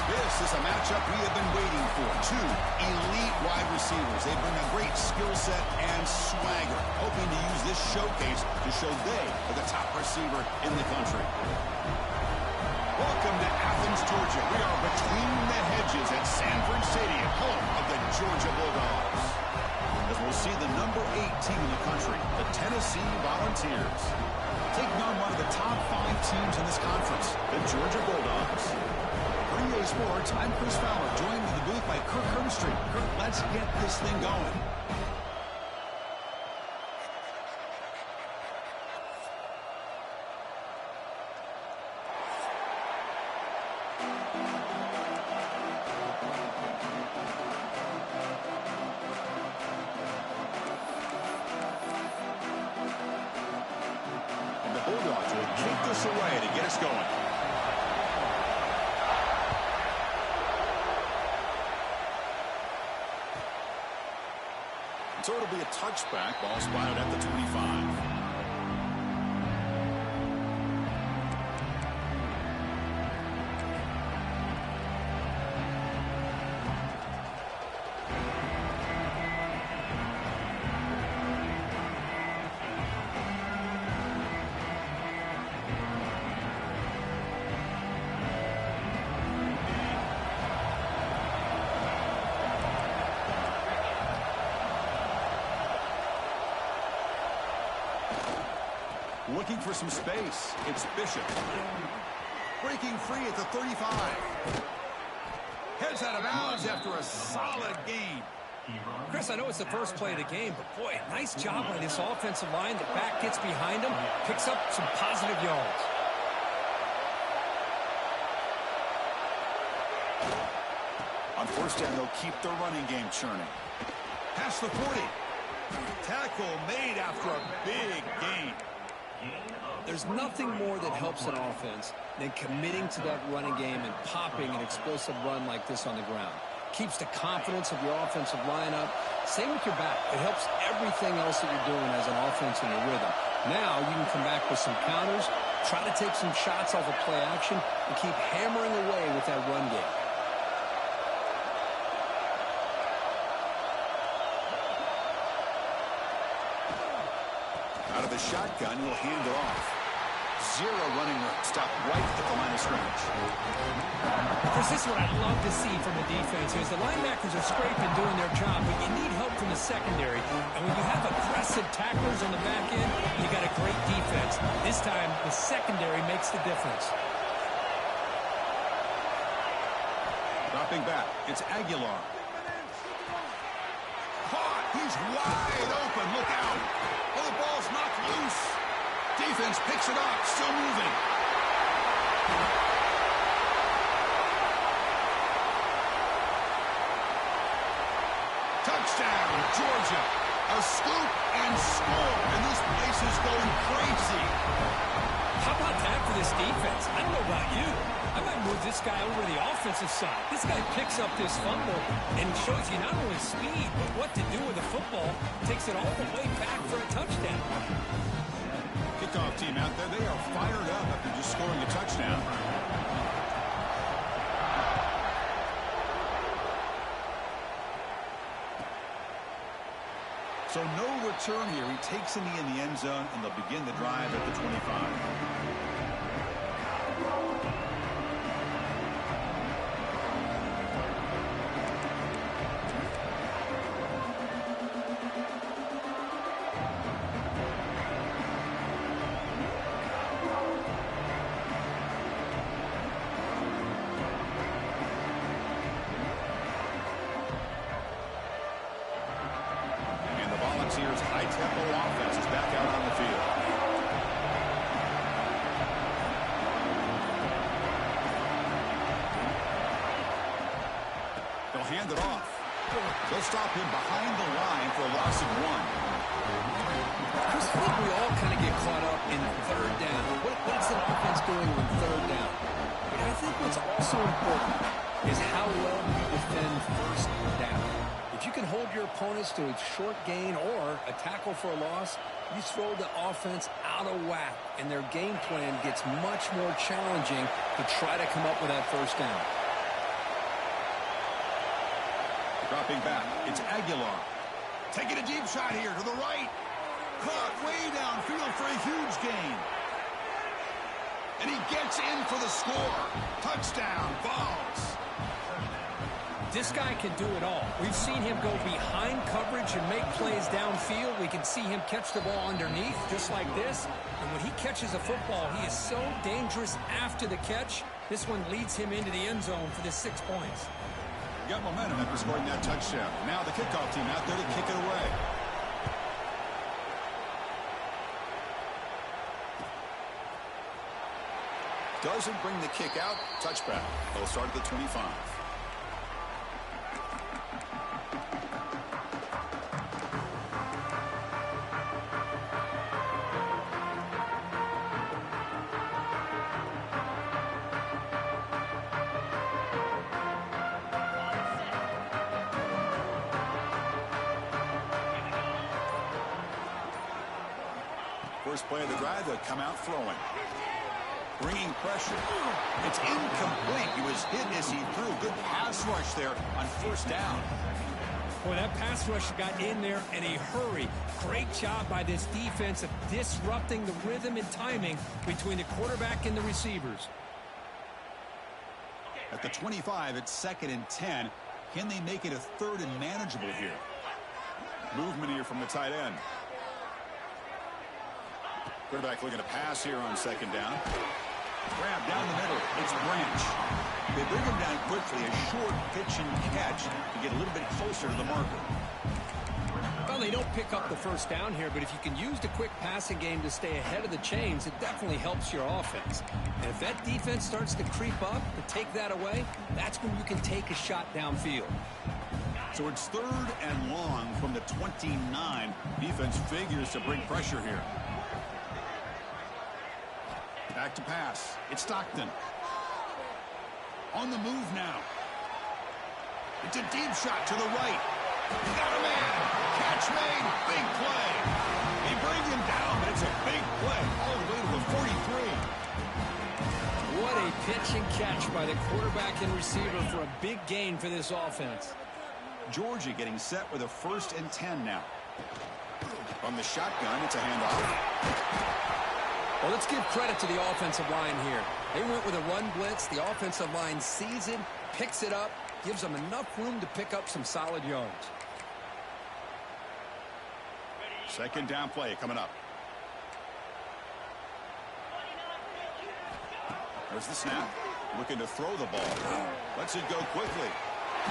This is a matchup we have been waiting for. Two elite wide receivers. They bring a great skill set and swagger, hoping to use this showcase to show they are the top receiver in the country. Welcome to Athens, Georgia. We are between the hedges at Sanford Stadium, home of the Georgia Bulldogs. As we'll see the number 8 team in the country, the Tennessee Volunteers, taking on one of the top 5 teams in this conference, the Georgia Bulldogs. For EA Sports, I'm Chris Fowler, joined in the booth by Kirk Herbstreit. Kirk, let's get this thing going. And the Bulldogs will kick this away to get us going. So it'll be a touchback, ball spotted at the 25. Looking for some space. It's Bishop. Breaking free at the 35. Heads out of bounds after a solid gain. Chris, I know it's the first play of the game, but boy, nice job by this offensive line. The back gets behind him, picks up some positive yards. On first down, they'll keep the running game churning. Past the 40. Tackle made after a big gain. There's nothing more that helps an offense than committing to that running game and popping an explosive run like this on the ground. Keeps the confidence of your offensive lineup. Same with your back. It helps everything else that you're doing as an offense in your rhythm. Now you can come back with some counters, try to take some shots off of play action, and keep hammering away with that run game. Out of the shotgun, he'll hand it off. Zero running room. Stop right at the line of scrimmage. Chris, this is what I love to see from the defense is the linebackers are scraping, doing their job, but you need help from the secondary. And when you have aggressive tacklers on the back end, you got a great defense. This time, the secondary makes the difference. Dropping back. It's Aguilar. Caught. He's wide open. Look out. Oh, the ball's knocked loose. Defense picks it up. Still moving. Touchdown, Georgia. A scoop and score. And this place is going crazy. How about that for this defense? I don't know about you. I might move this guy over to the offensive side. This guy picks up this fumble and shows you not only speed, but what to do with the football. Takes it all the way back for a touchdown. Kickoff team out there, they are fired up after just scoring a touchdown. So no return here. He takes a knee in the end zone, and they'll begin the drive at the 25. Volunteers' high-tempo offense is back out on the field. They'll hand it off. They'll stop him behind the line for a loss of 1. Chris, I think we all kind of get caught up in third down. What's an offense doing on third down? I think think what's also important is how well you defend first down. If you can hold your opponents to a short gain or a tackle for a loss, you throw the offense out of whack, and their game plan gets much more challenging to try to come up with that first down. Dropping back, it's Aguilar. Taking a deep shot here to the right. Caught way downfield for a huge gain. And he gets in for the score. Touchdown, Vols. This guy can do it all. We've seen him go behind coverage and make plays downfield. We can see him catch the ball underneath, just like this. And when he catches a football, he is so dangerous after the catch. This one leads him into the end zone for the 6 points. Got momentum after scoring that touchdown. Now the kickoff team out there to kick it away. Doesn't bring the kick out. Touchback. They'll start at the 25. First play of the drive, they'll come out throwing. Bringing pressure. It's incomplete. He was hit as he threw. Good pass rush there on first down. Boy, that pass rush got in there in a hurry. Great job by this defense of disrupting the rhythm and timing between the quarterback and the receivers. At the 25, it's 2nd and 10. Can they make it a 3rd and manageable here? Movement here from the tight end. Quarterback looking to pass here on 2nd down. Grab down the middle. It's Branch. They bring him down quickly. A short pitch and catch to get a little bit closer to the marker. Well, they don't pick up the first down here, but if you can use the quick passing game to stay ahead of the chains, it definitely helps your offense. And if that defense starts to creep up and take that away, that's when you can take a shot downfield. So it's 3rd and long from the 29. Defense figures to bring pressure here. Back to pass. It's Stockton. On the move now. It's a deep shot to the right. Got a man. Catch made. Big play. They bring him down, but it's a big play all the way to the 43. What a pitch and catch by the quarterback and receiver for a big gain for this offense. Georgia getting set with a 1st and 10 now. From the shotgun, it's a handoff. Well, let's give credit to the offensive line here. They went with a run blitz. The offensive line sees it, picks it up, gives them enough room to pick up some solid yards. 2nd down play coming up. There's the snap. Looking to throw the ball. Lets it go quickly.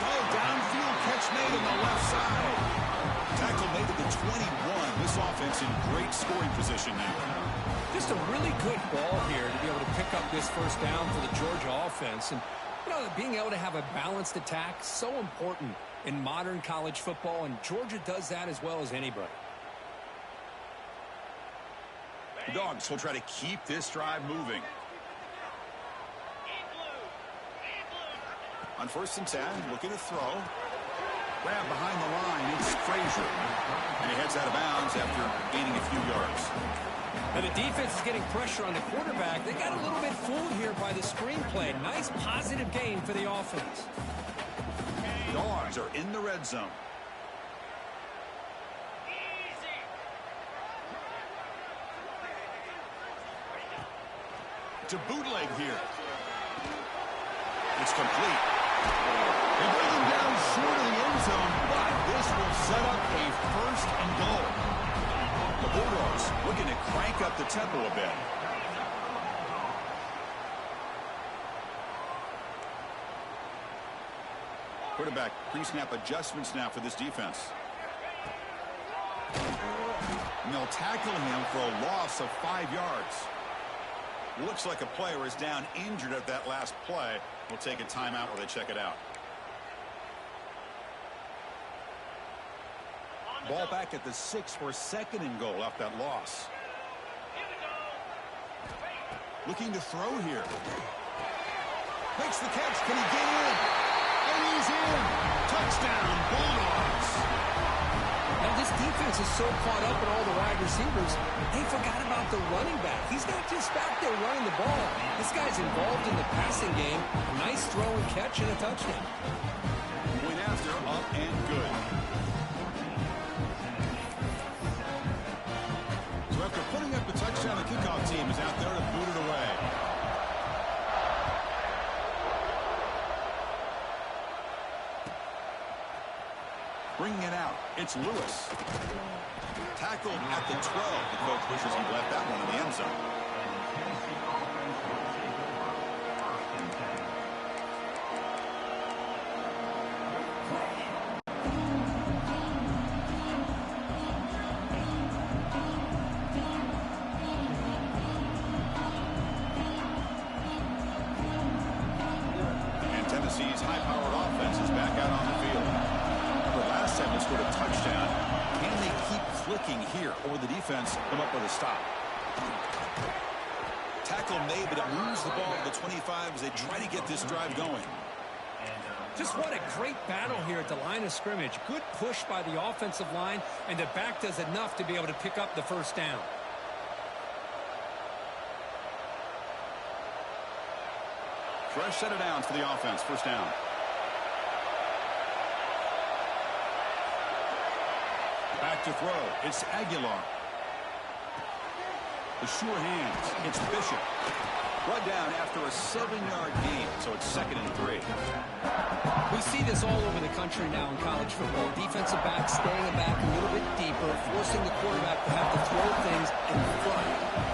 Oh, downfield catch made on the left side. Tackle made at the 21. This offense in great scoring position now. Just a really good ball here to be able to pick up this first down for the Georgia offense. And, you know, being able to have a balanced attack, so important in modern college football, and Georgia does that as well as anybody. The Dogs will try to keep this drive moving. On 1st and 10, looking to throw. Grab behind the line, it's Frazier. And he heads out of bounds after gaining a few yards. And the defense is getting pressure on the quarterback. They got a little bit fooled here by the screenplay. Nice positive gain for the offense. Dogs are in the red zone. To bootleg here. It's complete. They bring him down short of the end zone, but this will set up a 1st and goal. The Bulldogs looking to crank up the tempo a bit. Quarterback pre-snap adjustments now for this defense. And they'll tackle him for a loss of 5 yards. Looks like a player is down injured at that last play. We'll take a timeout while they check it out. Ball back at the 6 for 2nd and goal off that loss. Looking to throw here. Makes the catch. Can he get in? And he's in. Touchdown, Bulldogs. Now, this defense is so caught up in all the wide receivers, they forgot about the running back. He's not just back there running the ball. This guy's involved in the passing game. A nice throw and catch and a touchdown. Point after, up and good. So after putting up the touchdown, the kickoff team is out there to boot it away. Bringing it out, it's Lewis. Tackled at the 12. The coach wishes he left that one in the end zone. And Tennessee's high-powered offense is back out on the field. Last time they scored a touchdown. Can they keep clicking here, or will the defense come up with a stop? Tackle made, but it moves the ball to the 25 as they try to get this drive going. Just what a great battle here at the line of scrimmage. Good push by the offensive line, and the back does enough to be able to pick up the first down. Fresh set of downs for the offense. First down. Back to throw. It's Aguilar. The sure hands. It's Bishop. Brought down after a 7-yard gain, so it's 2nd and 3. We see this all over the country now in college football. Defensive backs staying back a little bit deeper, forcing the quarterback to have to throw things in front.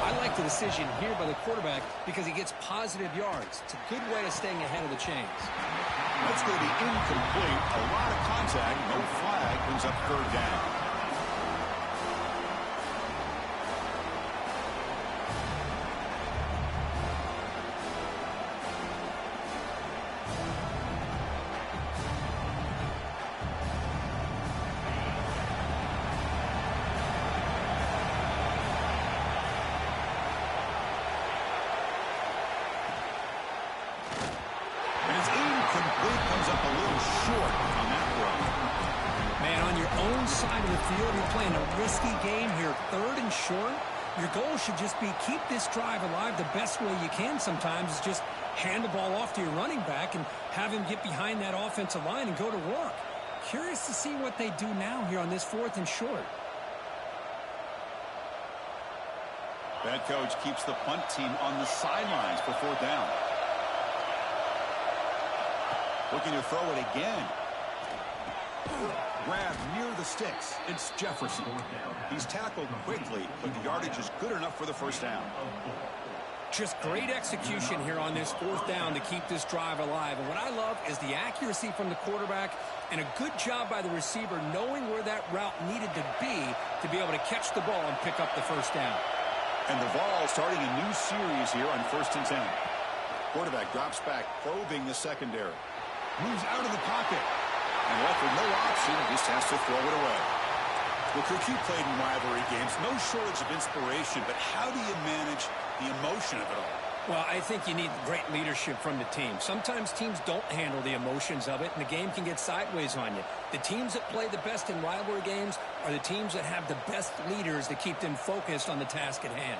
I like the decision here by the quarterback because he gets positive yards. It's a good way of staying ahead of the chains. That's going to be incomplete. A lot of contact. No flag. Brings up 3rd down. Side of the field, you're playing a risky game here, 3rd and short. Your goal should just be keep this drive alive the best way you can sometimes is just hand the ball off to your running back and have him get behind that offensive line and go to work. Curious to see what they do now here on this 4th and short. That coach keeps the punt team on the sidelines for 4th down. Looking to throw it again. Grab near the sticks. It's Jefferson. He's tackled quickly, but the yardage is good enough for the first down. Just great execution here on this 4th down to keep this drive alive. And what I love is the accuracy from the quarterback and a good job by the receiver knowing where that route needed to be able to catch the ball and pick up the first down. And the ball starting a new series here on 1st and 10. Quarterback drops back, probing the secondary. Moves out of the pocket. And left with no option, just has to throw it away. Look, you played in rivalry games. No shortage of inspiration, but how do you manage the emotion of it all? Well, I think you need great leadership from the team. Sometimes teams don't handle the emotions of it, and the game can get sideways on you. The teams that play the best in rivalry games are the teams that have the best leaders to keep them focused on the task at hand.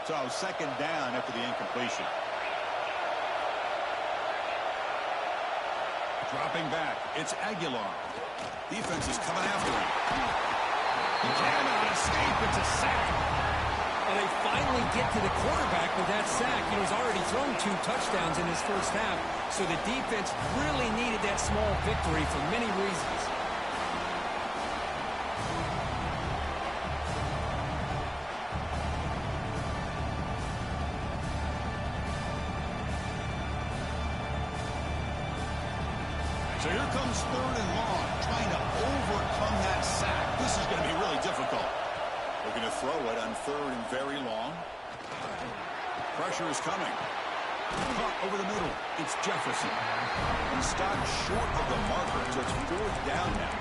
So 2nd down after the incompletion. Dropping back, it's Aguilar. Defense is coming after him. He cannot escape. It's a sack. Well, they finally get to the quarterback with that sack. He's already thrown 2 touchdowns in his first half, so the defense really needed that small victory for many reasons. So here comes 3rd and long, trying to overcome that sack. This is going to be really difficult. They're going to throw it on 3rd and very long. Pressure is coming. Caught over the middle. It's Jefferson. He stopped short of the marker, so it's 4th down now.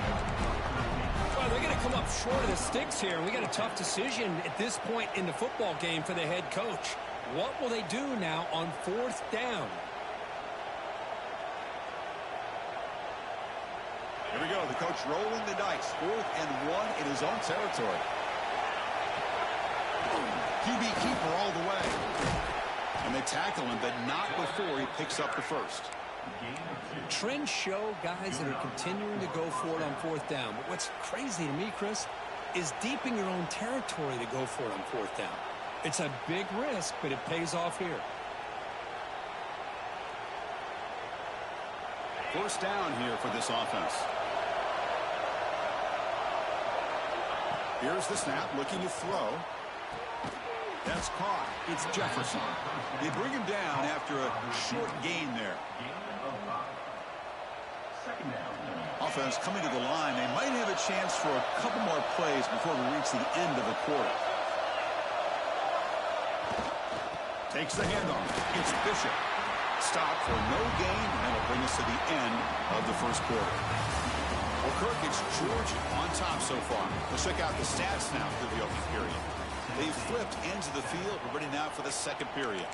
Well, they're going to come up short of the sticks here. We got a tough decision at this point in the football game for the head coach. What will they do now on 4th down? Here we go. The coach rolling the dice. 4th and 1 in his own territory. QB keeper all the way. And they tackle him, but not before he picks up the first. Trends show guys that are continuing to go for it on 4th down. But what's crazy to me, Chris, is deep in your own territory to go for it on 4th down. It's a big risk, but it pays off here. First down here for this offense. Here's the snap, looking to throw. That's caught. It's Jefferson. They bring him down after a short gain there. Offense coming to the line. They might have a chance for a couple more plays before we reach the end of the quarter. Takes the handoff. It's Bishop. Stop for no gain, and that'll bring us to the end of the first quarter. Well, Kirk, it's Georgia on top so far. Let's check out the stats now through the opening period. They flipped into the field. We're ready now for the second period.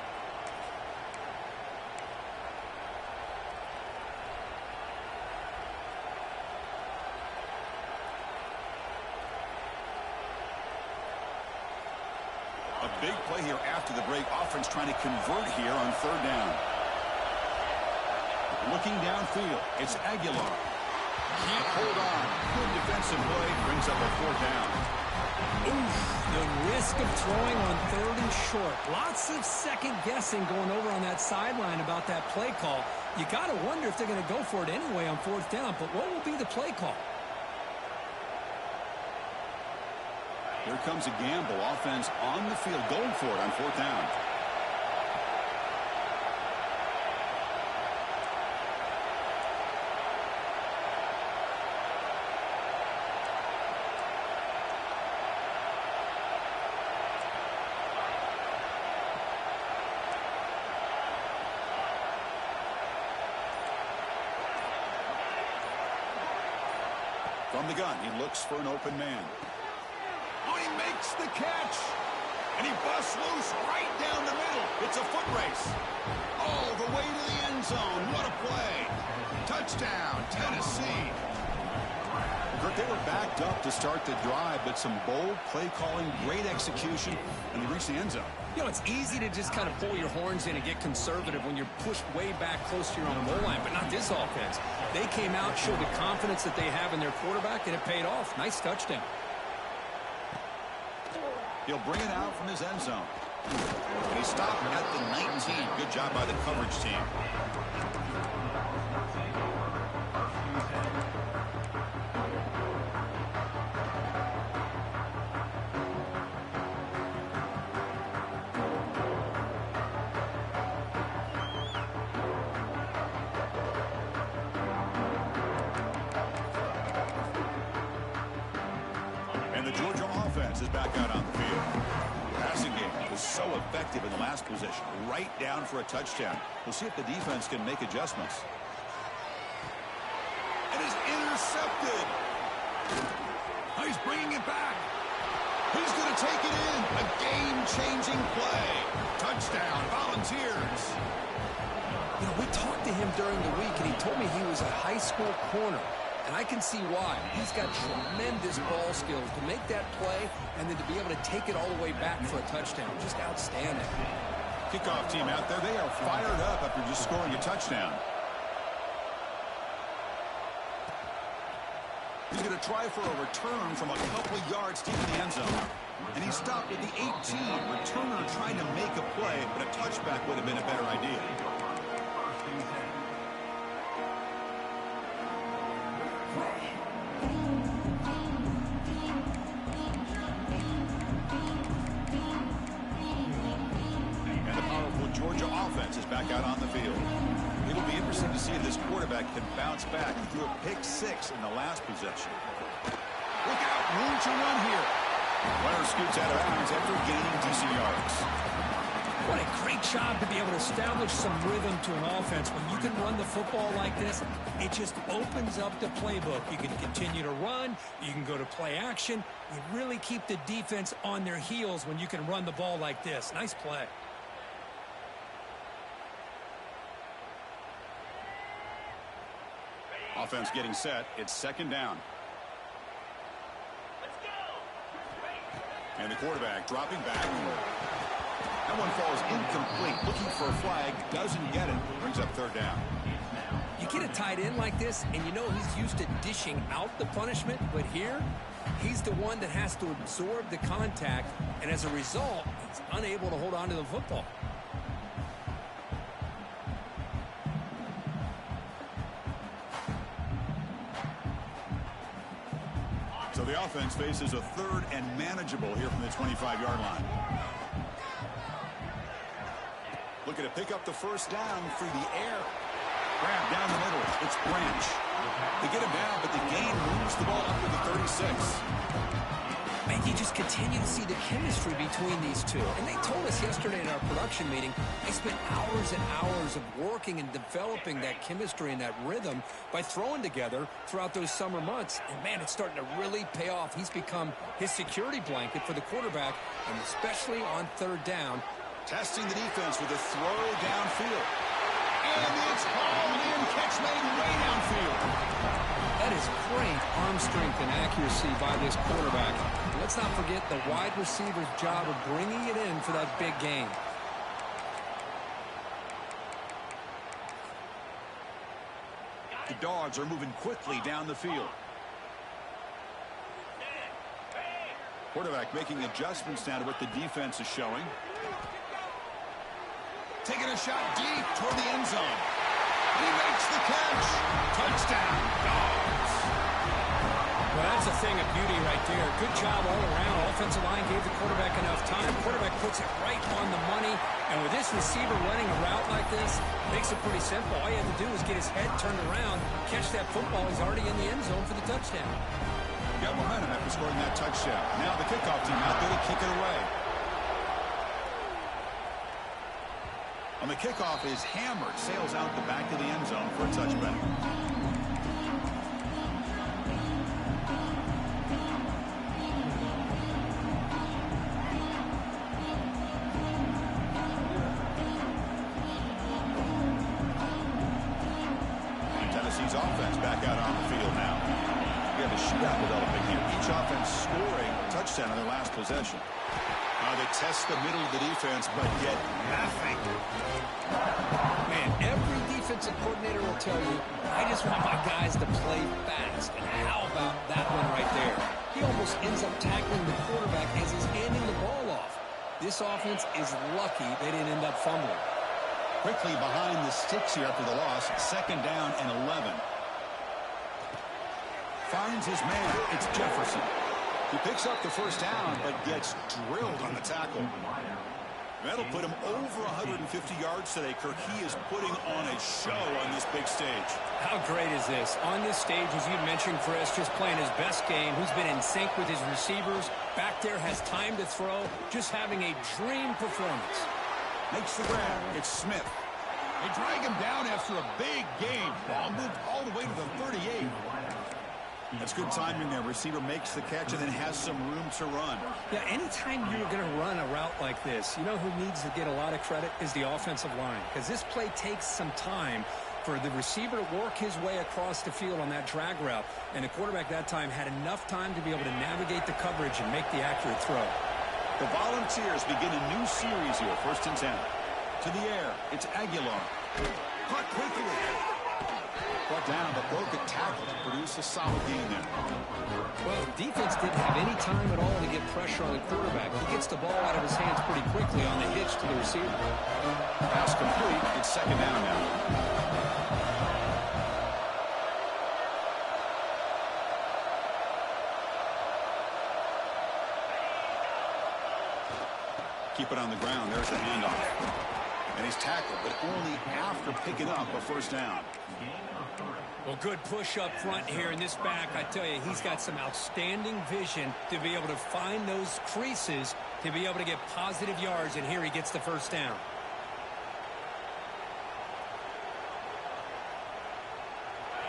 A big play here after the break. Offense trying to convert here on 3rd down. Looking downfield, it's Aguilar. Can't hold on. Good defensive play. Brings up a 4th down. Oof, the risk of throwing on 3rd and short. Lots of second guessing going over on that sideline about that play call. You got to wonder if they're going to go for it anyway on 4th down. But what will be the play call? Here comes a gamble. Offense on the field going for it on 4th down. From the gun, he looks for an open man. Oh, he makes the catch. And he busts loose right down the middle. It's a foot race. All the way to the end zone. What a play. Touchdown, Tennessee. Kirk, they were backed up to start the drive, but some bold play calling, great execution, and they reached the end zone. You know, it's easy to just kind of pull your horns in and get conservative when you're pushed way back close to your own goal line, but not this offense. They came out, showed the confidence that they have in their quarterback, and it paid off. Nice touchdown. He'll bring it out from his end zone. And he stopped at the 19. Good job by the coverage team. And the Georgia offense is back out on the field. The passing game was so effective in the last possession, right down for a touchdown. We'll see if the defense can make adjustments. It is intercepted. Oh, he's bringing it back. He's going to take it in. A game-changing play. Touchdown, Volunteers. You know, we talked to him during the week, and he told me he was a high school corner. And I can see why. He's got tremendous ball skills to make that play and then to be able to take it all the way back for a touchdown. Just outstanding. Kickoff team out there. They are fired up after just scoring a touchdown. He's going to try for a return from a couple of yards deep in the end zone. And he stopped at the 18. Returner trying to make a play, but a touchback would have been a better idea. And the powerful Georgia offense is back out on the field. It'll be interesting to see if this quarterback can bounce back. He threw a pick 6 in the last possession. Look out, room to run here. Runner scoots out of bounds after gaining decent yards. What a great job to be able to establish some rhythm to an offense. When you can run the football like this, it just opens up the playbook. You can continue to run. You can go to play action. You really keep the defense on their heels when you can run the ball like this. Nice play. Offense getting set. It's second down. And the quarterback dropping back. That one falls incomplete. Looking for a flag. Doesn't get it. Brings up third down. You get a tight end like this, and you know he's used to dishing out the punishment, but here, he's the one that has to absorb the contact, and as a result, he's unable to hold on to the football. So the offense faces a third and manageable here from the 25-yard line. Looking to pick up the first down through the air. Grab down the middle. It's Branch. They get him down, but the gain moves the ball up to the 36. Man, you just continue to see the chemistry between these two. And they told us yesterday in our production meeting, they spent hours and hours of working and developing that chemistry and that rhythm by throwing together throughout those summer months. And, man, it's starting to really pay off. He's become his security blanket for the quarterback, and especially on third down. Testing the defense with a throw downfield. And it's hauled in. Catch made way downfield. That is great arm strength and accuracy by this quarterback. Let's not forget the wide receiver's job of bringing it in for that big gain. The Dogs are moving quickly down the field. Quarterback making adjustments now to what the defense is showing. Taking a shot deep toward the end zone. He makes the catch. Touchdown, Dogs. Well, that's a thing of beauty right there. Good job all around. Offensive line gave the quarterback enough time. Quarterback puts it right on the money. And with this receiver running a route like this, makes it pretty simple. All you have to do is get his head turned around, catch that football. He's already in the end zone for the touchdown. Got momentum after scoring that touchdown. Now the kickoff team out there to kick it away. On the kickoff is hammered, sails out the back of the end zone for a touchback. Tennessee's offense back out on the field now. We have a shootout developing here. Each offense scoring a touchdown on their last possession. They test the middle of the defense, but get nothing. Man, every defensive coordinator will tell you, I just want my guys to play fast. And how about that one right there? He almost ends up tackling the quarterback as he's handing the ball off. This offense is lucky they didn't end up fumbling. Quickly behind the sticks here after the loss. Second down and 11. Finds his man. It's Jefferson. He picks up the first down, but gets drilled on the tackle. That'll put him over 150 yards today, Kirk. He is putting on a show on this big stage. How great is this? On this stage, as you mentioned, Chris, just playing his best game. He's been in sync with his receivers. Back there, has time to throw. Just having a dream performance. Makes the grab. It's Smith. They drag him down after a big game. Ball moved all the way to the 38. That's good timing there. Receiver makes the catch and then has some room to run. Yeah, anytime you're going to run a route like this, you know who needs to get a lot of credit is the offensive line. Because this play takes some time for the receiver to work his way across the field on that drag route. And the quarterback that time had enough time to be able to navigate the coverage and make the accurate throw. The Volunteers begin a new series here. First and 10. To the air. It's Aguilar. Caught quickly. Brought down, but broke a tackle to produce a solid gain there. Well, defense didn't have any time at all to get pressure on the quarterback. He gets the ball out of his hands pretty quickly on the hitch to the receiver. Pass complete. It's second down now. Keep it on the ground. There's the handoff. And he's tackled, but only after picking up a first down. Well, good push up front here in this back. I tell you, he's got some outstanding vision to be able to find those creases to be able to get positive yards, and here he gets the first down.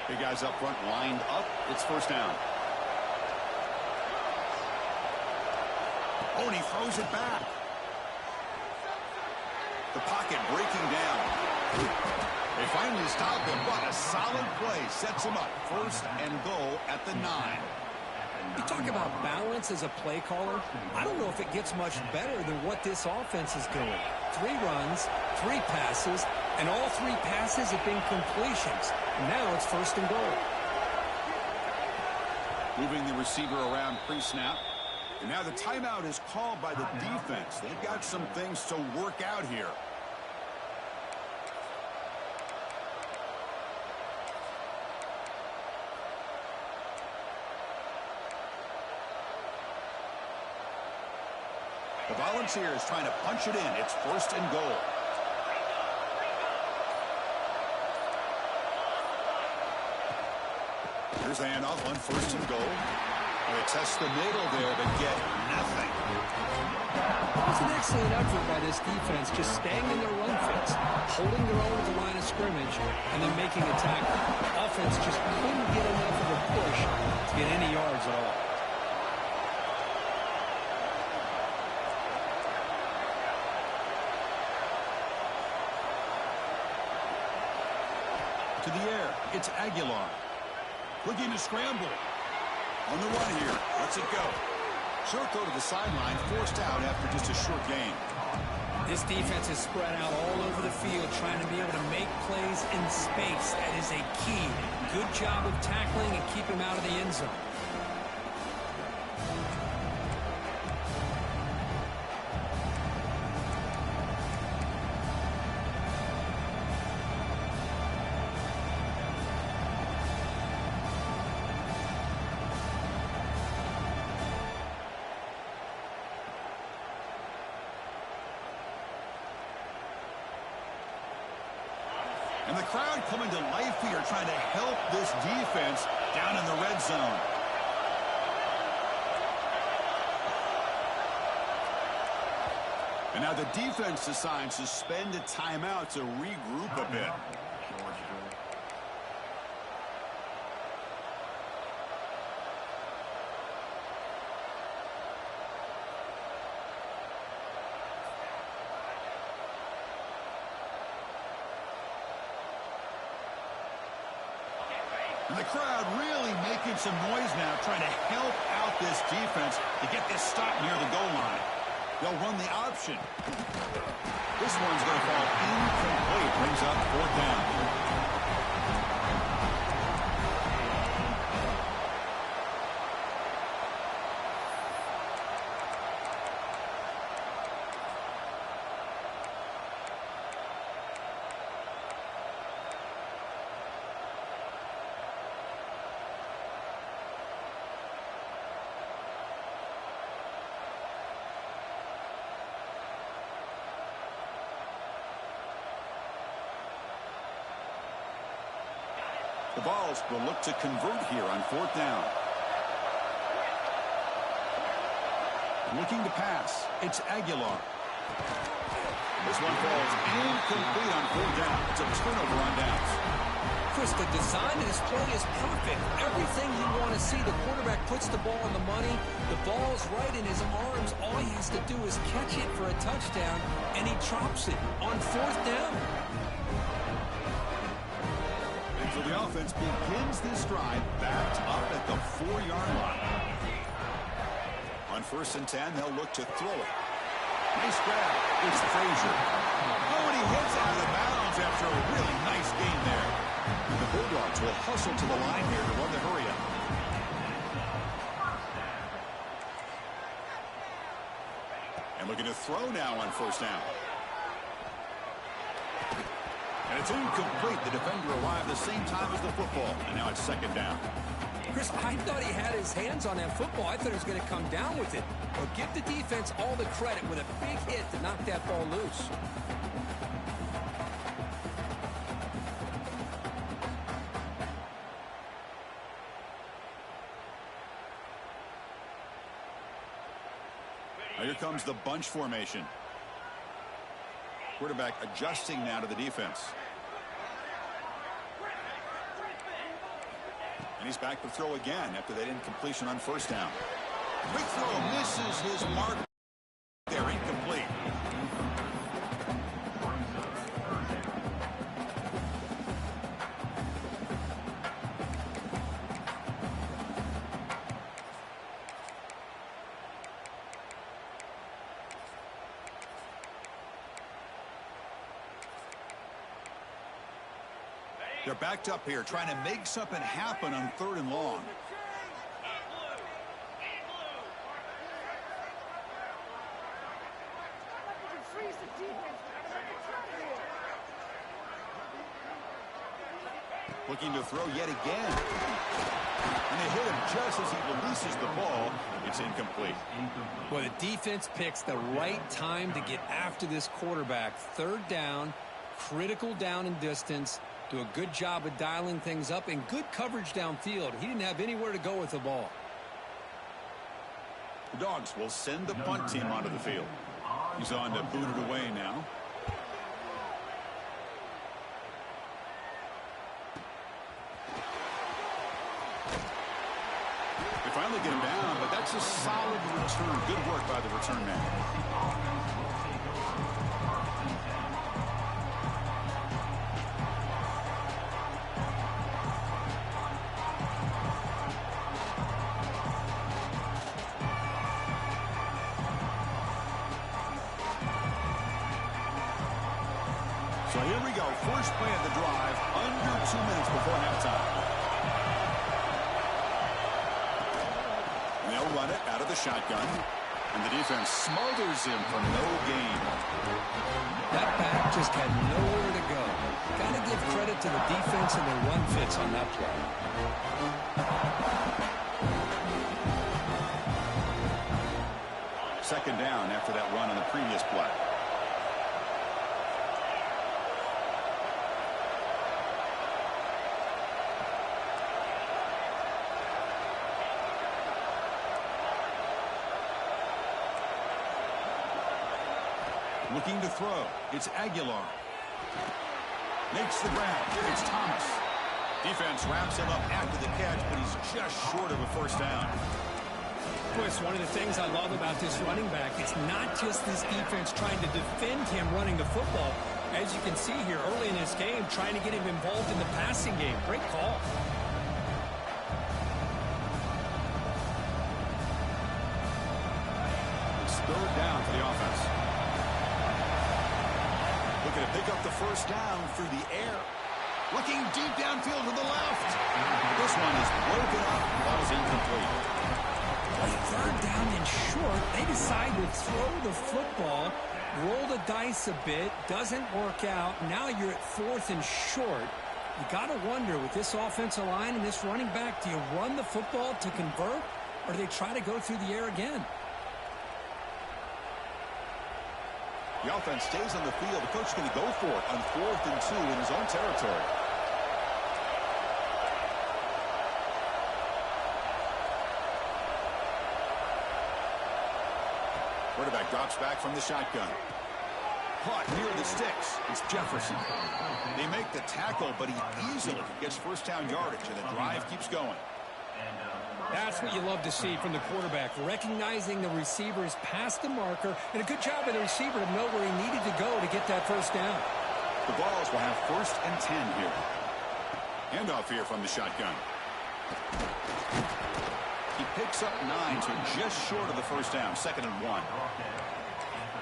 Big guys up front lined up. It's first down. Oh, and he throws it back. The pocket breaking down. They finally stop him. What a solid play. Sets him up. First and goal at the 9. You talk about balance as a play caller. I don't know if it gets much better than what this offense is doing. 3 runs, 3 passes, and all 3 passes have been completions. And now it's first and goal. Moving the receiver around pre-snap. And now the timeout is called by the defense. They've got some things to work out here. The Volunteers trying to punch it in. It's first and goal. Here's the handoff on first and goal. They test the middle there, but get nothing. It was an excellent effort by this defense, just staying in their run fits, holding their own at the line of scrimmage, and then making a tackle. Offense just couldn't get enough of a push to get any yards at all. To the air, it's Aguilar. Looking to scramble. On the run here, lets it go. Short throw to the sideline, forced out after just a short gain. This defense is spread out all over the field, trying to be able to make plays in space. That is a key. Good job of tackling and keep him out of the end zone. And the crowd coming to life here, trying to help this defense down in the red zone. And now the defense decides to spend a timeout to regroup a bit. And the crowd really making some noise now, trying to help out this defense to get this stop near the goal line. They'll run the option. This one's going to fall incomplete. Brings up 4th down. The Vols will look to convert here on 4th down. Looking to pass. It's Aguilar. This one falls incomplete on 4th down. It's a turnover on downs. Chris, the design of this play is perfect. Everything you want to see. The quarterback puts the ball on the money. The ball's right in his arms. All he has to do is catch it for a touchdown, and he drops it on 4th down. So the offense begins this drive backed up at the 4-yard line. On 1st and 10, they'll look to throw it. Nice grab. It's Frazier. Oh, and he hits out of bounds after a really nice gain there. The Bulldogs will hustle to the line here to run the hurry-up. And looking to throw now on 1st down. And it's incomplete. The defender arrived the same time as the football. And now it's 2nd down. Chris, I thought he had his hands on that football. I thought he was going to come down with it. But give the defense all the credit with a big hit to knock that ball loose. Now here comes the bunch formation. Quarterback adjusting now to the defense. And he's back to throw again after that incompletion on 1st down. Quick throw misses his mark. They're incomplete. They're backed up here, trying to make something happen on 3rd and long. Looking to throw yet again. And they hit him just as he releases the ball. It's incomplete. Well, the defense picks the right time to get after this quarterback. 3rd down, critical down and distance. Do a good job of dialing things up and good coverage downfield. He didn't have anywhere to go with the ball. The Dogs will send the punt team onto the field. He's on to boot it away now. They finally get him down, but that's a solid return. Good work by the return man. So here we go. First play of the drive, under 2 minutes before halftime. And they'll run it out of the shotgun. And the defense smothers him for no gain. That back just had nowhere to go. Got to give credit to the defense and their run fits on that play. Second down after that run on the previous play. Looking to throw. It's Aguilar. Makes the grab. It's Thomas. Defense wraps him up after the catch, but he's just short of a first down. Boy, it's one of the things I love about this running back. It's not just this defense trying to defend him running the football. As you can see here early in this game, trying to get him involved in the passing game. Great call. It's 3rd down for the offense. Looking to pick up the first down through the air. Looking deep downfield to the left. This one is broken up. Ball's incomplete. 3rd down and short. They decide to throw the football, roll the dice a bit, doesn't work out. Now you're at 4th and short. You got to wonder with this offensive line and this running back, do you run the football to convert, or do they try to go through the air again? The offense stays on the field. The coach is going to go for it on 4th and 2 in his own territory. Quarterback drops back from the shotgun. Caught near the sticks. It's Jefferson. They make the tackle, but he easily gets first down yardage, and the drive keeps going. That's what you love to see from the quarterback, recognizing the receiver's past the marker, and a good job of the receiver to know where he needed to go to get that first down. The Vols will have 1st and 10 here. Handoff here from the shotgun. He picks up 9, so just short of the first down, 2nd and 1.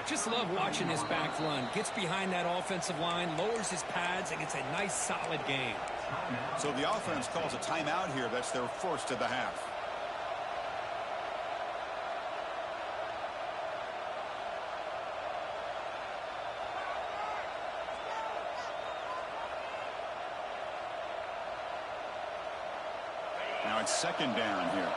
Just love watching this back run. Gets behind that offensive line, lowers his pads, and gets a nice, solid gain. So the offense calls a timeout here. That's their first of the half. Now it's 2nd down here.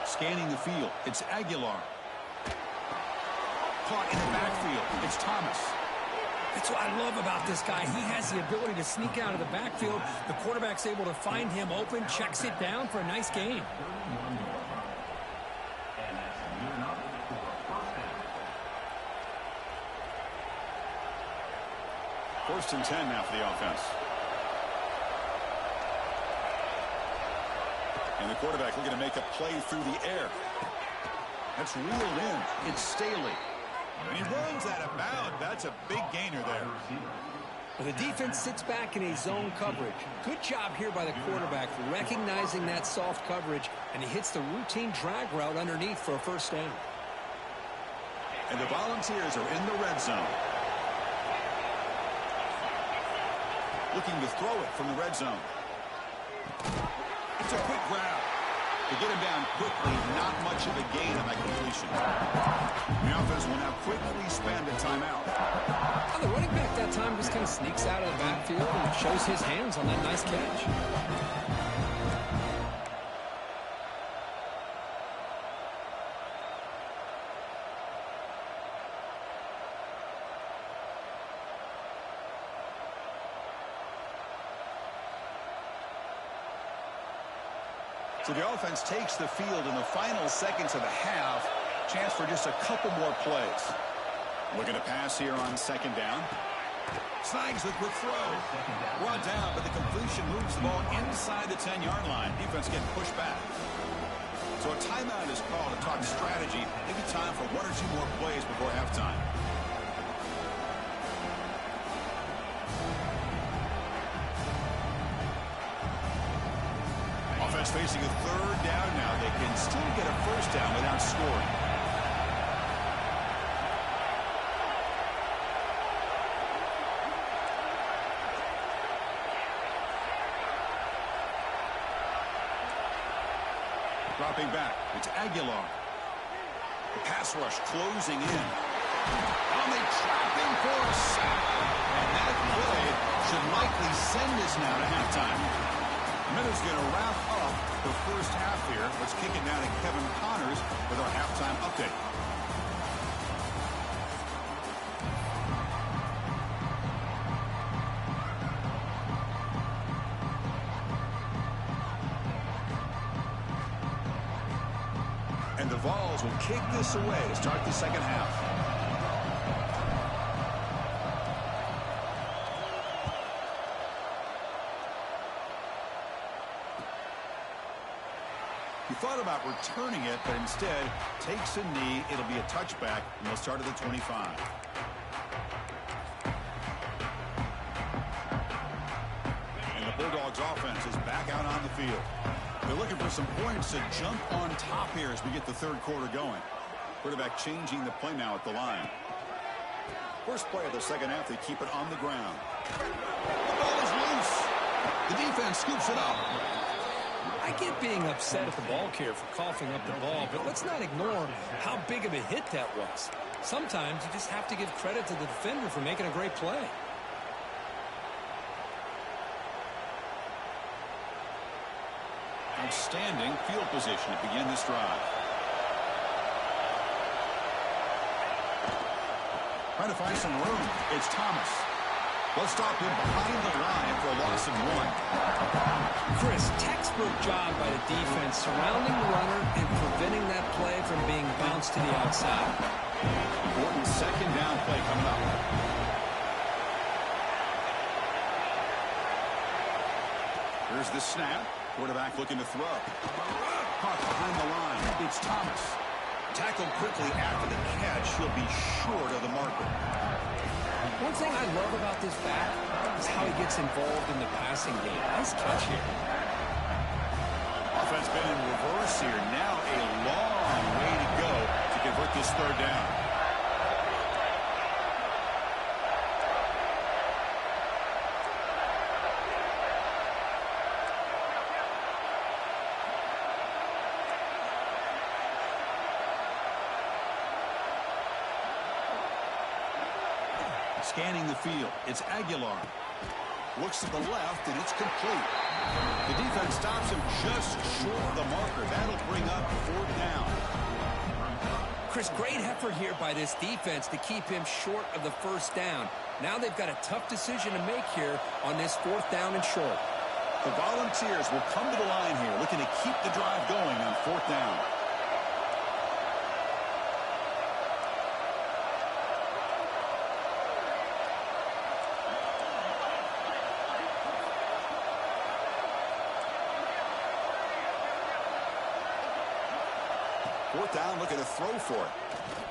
Scanning the field, it's Aguilar. Caught in the backfield, it's Thomas. That's what I love about this guy. He has the ability to sneak out of the backfield. The quarterback's able to find him open, checks it down for a nice gain. First and 10 now for the offense. And the quarterback looking to make a play through the air. That's reeled in. It's Staley. And he runs that about. That's a big gainer there. Well, the defense sits back in a zone coverage. Good job here by the quarterback recognizing that soft coverage, and he hits the routine drag route underneath for a first down. And the Volunteers are in the red zone. Looking to throw it from the red zone. It's a quick grab. To get him down quickly, not much of a gain on that completion. The offense will now quickly spend a timeout. Well, the running back that time just kind of sneaks out of the backfield and shows his hands on that nice catch. So the offense takes the field in the final seconds of the half. Chance for just a couple more plays. Looking to pass here on second down. Snags the quick throw. Brought down, but the completion moves the ball inside the 10-yard line. Defense getting pushed back. So a timeout is called to talk strategy. Maybe time for one or two more plays before halftime. Offense facing a third down now. They can still get a first down without scoring. Dropping back. It's Aguilar. The pass rush closing in. And they trap him for a sack. And that play should likely send us now to halftime. Minute's going to wrap up the first half here. Let's kick it down to Kevin Connors with our halftime update. And the Vols will kick this away to start the second half. He thought about returning it, but instead takes a knee. It'll be a touchback, and they'll start at the 25. And the Bulldogs offense is back out on the field. They're looking for some points to jump on top here as we get the third quarter going. Quarterback changing the play now at the line. First play of the second half, they keep it on the ground. The ball is loose. The defense scoops it up. I get being upset at the ball carrier for coughing up the ball, but let's not ignore how big of a hit that was. Sometimes you just have to give credit to the defender for making a great play. Outstanding field position to begin this drive. Trying to find some room. It's Thomas. Let's stop him behind the line for a loss of 1. Chris, textbook job by the defense surrounding the runner and preventing that play from being bounced to the outside. Important second down play coming up. Here's the snap. Quarterback looking to throw. Caught behind the line. It's Thomas. Tackled quickly after the catch. He'll be short of the marker. One thing I love about this back is how he gets involved in the passing game. Nice catch here. Offense been in reverse here. Now a long way to go to convert this third down. Scanning the field. It's Aguilar. Looks to the left, and it's complete. The defense stops him just short of the marker. That'll bring up fourth down. Chris, great effort here by this defense to keep him short of the first down. Now they've got a tough decision to make here on this fourth down and short. The Volunteers will come to the line here, looking to keep the drive going on fourth down. Fourth down, looking to throw for it.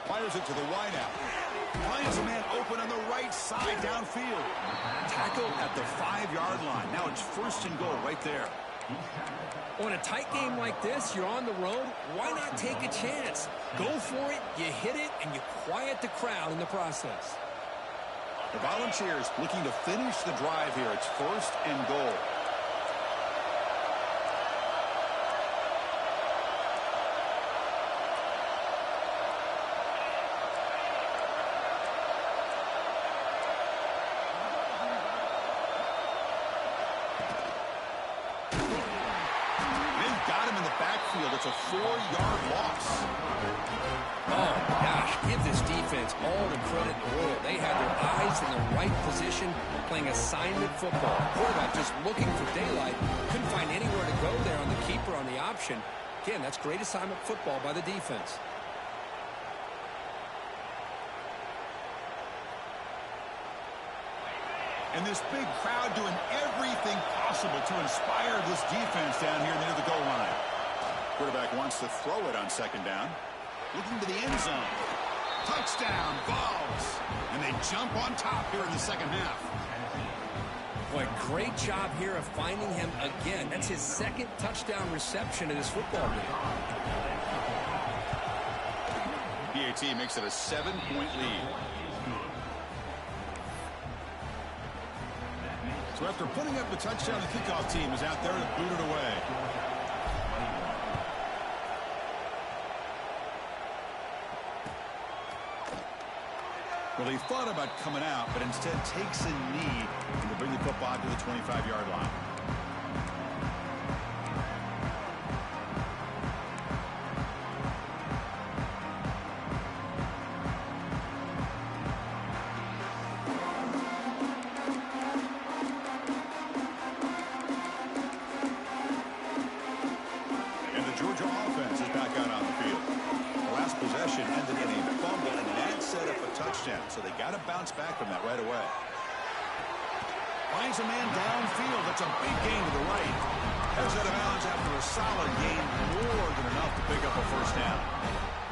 Fires it to the wideout. Finds a man open on the right side downfield. Tackled at the 5-yard line. Now it's 1st and goal right there. On a tight game like this, you're on the road. Why not take a chance? Go for it, you hit it, and you quiet the crowd in the process. The Volunteers looking to finish the drive here. It's 1st and goal. It's a 4-yard loss. Oh, gosh, give this defense all the credit in the world. They had their eyes in the right position, playing assignment football. Quarterback just looking for daylight. Couldn't find anywhere to go there on the keeper on the option. Again, that's great assignment football by the defense. And this big crowd doing everything possible to inspire this defense down here near the goal line. Quarterback wants to throw it on 2nd down. Looking to the end zone. Touchdown, Vols. And they jump on top here in the 2nd half. Boy, great job here of finding him again. That's his 2nd touchdown reception in this football game. PAT makes it a 7-point lead. So after putting up the touchdown, the kickoff team is out there to boot it away. Well, he thought about coming out, but instead takes a knee to bring the football to the 25-yard line. And the Georgia offense is back out on the field. The last possession ended in a fumble, and that set up a touchdown, so they got to bounce back from that right away. Finds a man downfield. That's a big gain to the right. Heads out of bounds after a solid gain, more than enough to pick up a 1st down.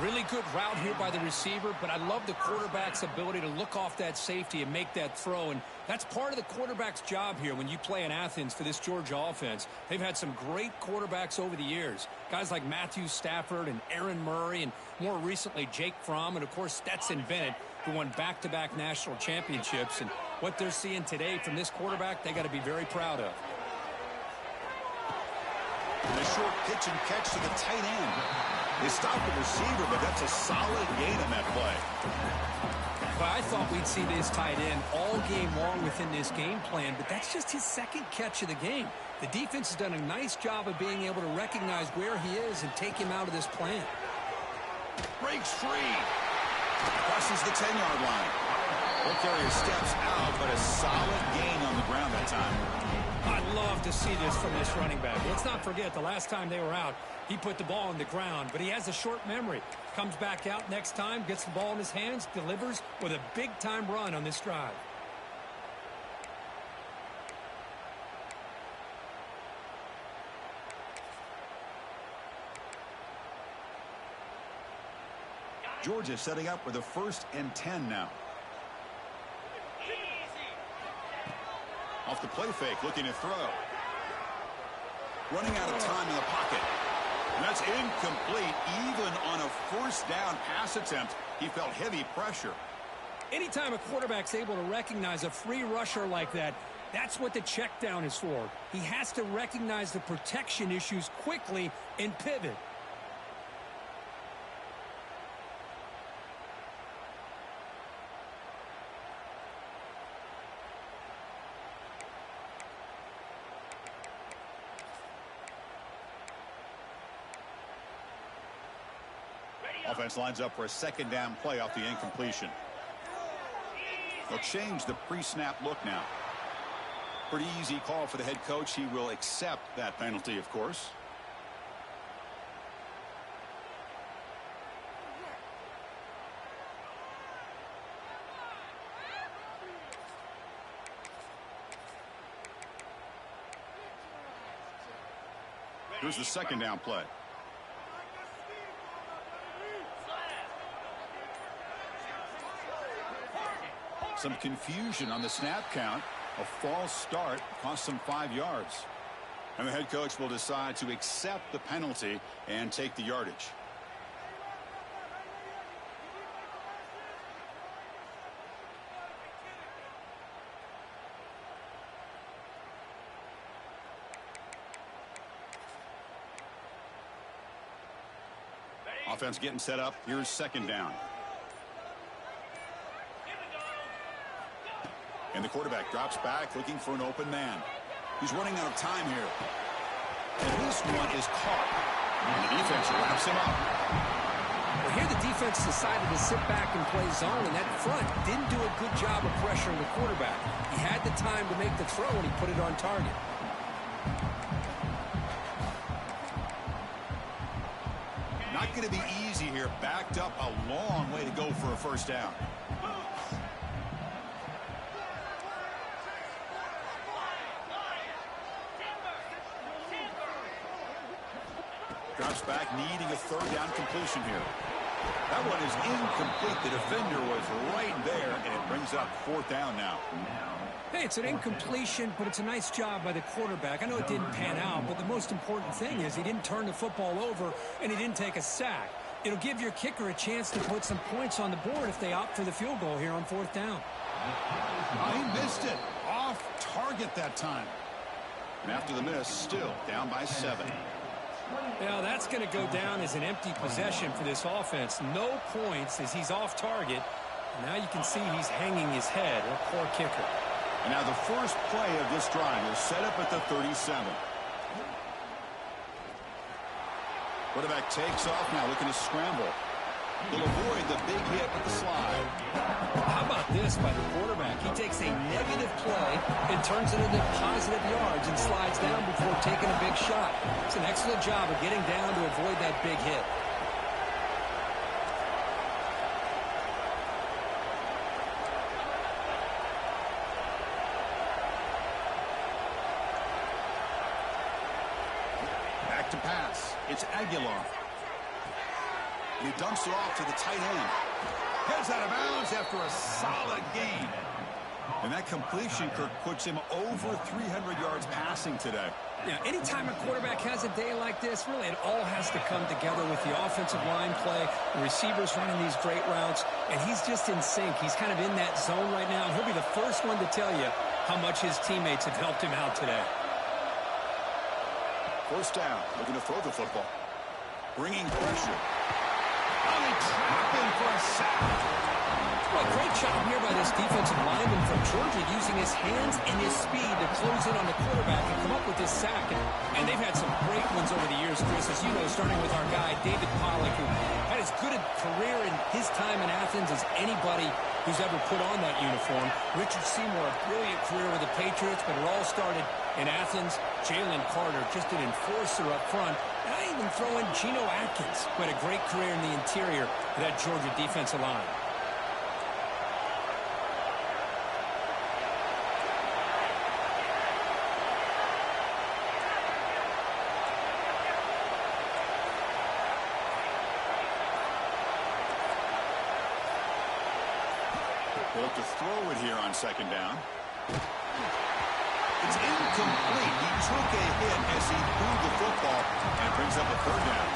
Really good route here by the receiver, but I love the quarterback's ability to look off that safety and make that throw, and that's part of the quarterback's job here when you play in Athens for this Georgia offense. They've had some great quarterbacks over the years, guys like Matthew Stafford and Aaron Murray, and more recently Jake Fromm, and of course Stetson Bennett, who won back-to-back national championships. And what they're seeing today from this quarterback, they got to be very proud of. And a short pitch and catch to the tight end. They stopped the receiver, but that's a solid gain on that play. Well, I thought we'd see this tight end all game long within this game plan, but that's just his 2nd catch of the game. The defense has done a nice job of being able to recognize where he is and take him out of this plan. Breaks free. Crosses the 10-yard line. Ball carrier steps out, but a solid gain on the ground that time. I'd love to see this from this running back. Let's not forget the last time they were out, he put the ball on the ground, but he has a short memory. Comes back out next time, gets the ball in his hands, delivers with a big-time run on this drive. Georgia setting up with a 1st and 10 now. Off the play fake, looking to throw. Running out of time in the pocket. And that's incomplete. Even on a 1st down pass attempt, he felt heavy pressure. Anytime a quarterback's able to recognize a free rusher like that, that's what the check down is for. He has to recognize the protection issues quickly and pivot. Offense lines up for a 2nd down play off the incompletion. They'll change the pre-snap look now. Pretty easy call for the head coach. He will accept that penalty, of course. Here's the 2nd down play. Some confusion on the snap count. A false start cost them 5 yards. And the head coach will decide to accept the penalty and take the yardage. Offense getting set up. Here's second down. And the quarterback drops back looking for an open man. He's running out of time here. And this one is caught. And the defense wraps him up. Well, here the defense decided to sit back and play zone, and that front didn't do a good job of pressuring the quarterback. He had the time to make the throw, and he put it on target. Not going to be easy here. Backed up a long way to go for a first down. Drops back, needing a third down completion here. That one is incomplete. The defender was right there, and it brings up fourth down now. Hey, it's an incompletion, but it's a nice job by the quarterback. I know it didn't pan out, but the most important thing is he didn't turn the football over, and he didn't take a sack. It'll give your kicker a chance to put some points on the board if they opt for the field goal here on fourth down. He missed it. Off target that time. And after the miss, still down by 7. Now, that's going to go down as an empty possession for this offense. No points as he's off target. And now you can see he's hanging his head. A poor kicker. And now the first play of this drive is set up at the 37. Quarterback takes off now, looking to scramble. He'll avoid the big hit with the slide. How about this by the quarterback? He takes a negative play and turns it into positive yards and slides down before taking a big shot. It's an excellent job of getting down to avoid that big hit. Back to pass. It's Aguilar. He dumps it off to the tight end. Heads out of bounds after a solid gain. And that completion, Kirk, puts him over 300 yards passing today. Yeah, anytime a quarterback has a day like this, really it all has to come together with the offensive line play, the receivers running these great routes, and he's just in sync. He's kind of in that zone right now, and he'll be the first one to tell you how much his teammates have helped him out today. First down, looking to throw the football. Bringing pressure. Only trapping for a sack. Well, great job here by this defensive lineman from Georgia using his hands and his speed to close in on the quarterback and come up with this sack. And they've had some great ones over the years, Chris, as you know, starting with our guy, David Pollock, who had as good a career in his time in Athens as anybody who's ever put on that uniform. Richard Seymour, a brilliant career with the Patriots, but it all started in Athens. Jalen Carter, just an enforcer up front. And I even throw in Geno Atkins, who had a great career in the interior of that Georgia defensive line. Look to throw it here on second down. It's incomplete. He took a hit as he threw the football and brings up a third down.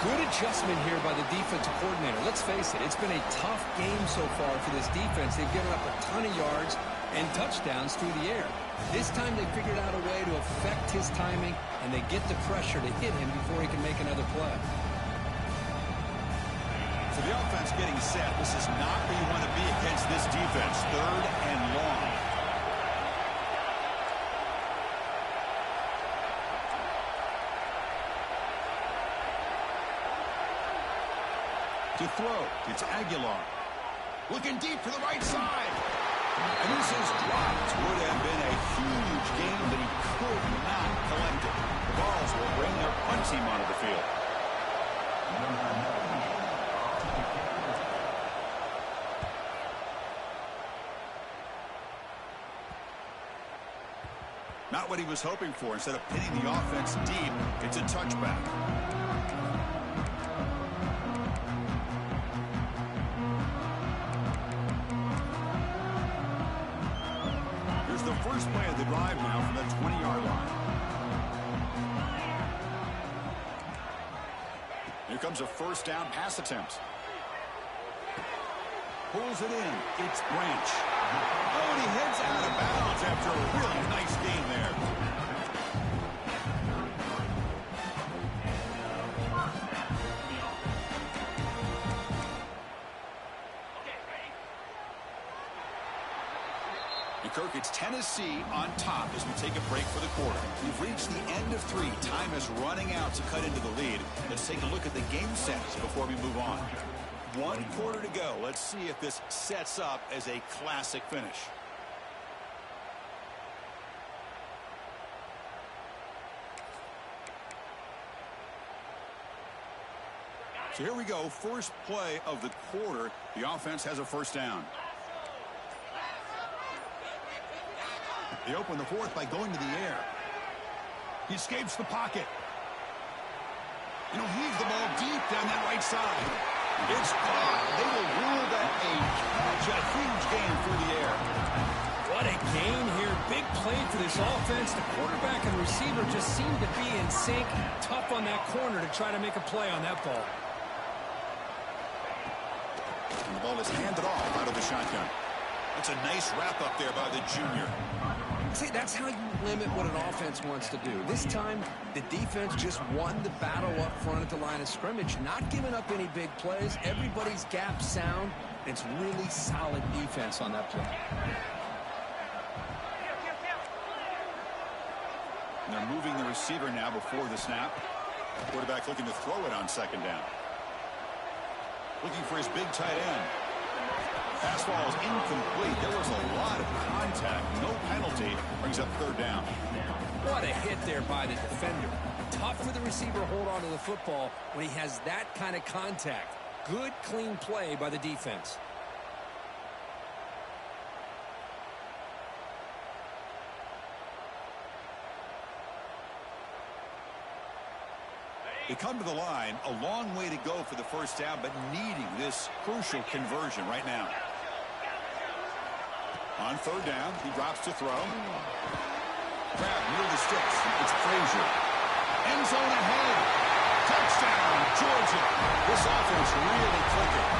Good adjustment here by the defensive coordinator. Let's face it, it's been a tough game so far for this defense. They've given up a ton of yards and touchdowns through the air. This time they figured out a way to affect his timing, and they get the pressure to hit him before he can make another play. So the offense getting set. This is not where you want to be against this defense. Third and long. To throw, it's Aguilar. Looking deep to the right side. And this is dropped. Would have been a huge game, but he could not collect it. The Vols will bring their punt team onto the field. Not what he was hoping for. Instead of pitting the offense deep, it's a touchback. first play of the drive now from the 20-yard line. Here comes a first down pass attempt. Pulls it in. It's Branch. Oh, and he heads out of bounds after a really nice gain there. Kirk, it's Tennessee on top as we take a break for the quarter. We've reached the end of 3. Time is running out to cut into the lead. Let's take a look at the game sets before we move on. 1 quarter to go. Let's see if this sets up as a classic finish. So here we go. First play of the quarter. The offense has a first down. They open the fourth by going to the air. He escapes the pocket. Heaves the ball deep down that right side. It's caught. They will rule that a catch. A huge gain through the air. What a gain here. Big play for this offense. The quarterback and receiver just seem to be in sync. Tough on that corner to try to make a play on that ball. And the ball is handed off out of the shotgun. That's a nice wrap up there by the junior. See, that's how you limit what an offense wants to do. This time, the defense just won the battle up front at the line of scrimmage, not giving up any big plays. Everybody's gap sound. It's really solid defense on that play. And they're moving the receiver now before the snap. Quarterback looking to throw it on second down. Looking for his big tight end. Pass ball is incomplete. There was a lot of contact. No penalty. Brings up third down. What a hit there by the defender. Tough for the receiver to hold on to the football when he has that kind of contact. Good, clean play by the defense. They come to the line, a long way to go for the first down, but needing this crucial conversion right now. On third down, he drops to throw. Grab near the sticks. It's Frazier. End zone ahead. Touchdown, Georgia. This offense really clicking.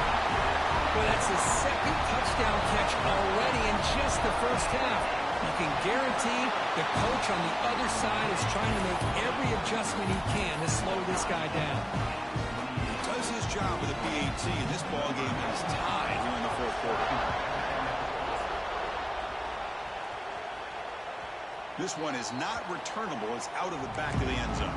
Well, that's his second touchdown catch already in just the first half. You can guarantee the coach on the other side is trying to make every adjustment he can to slow this guy down. He does his job with a PAT, and this ball game is tied here in the fourth quarter. This one is not returnable. It's out of the back of the end zone.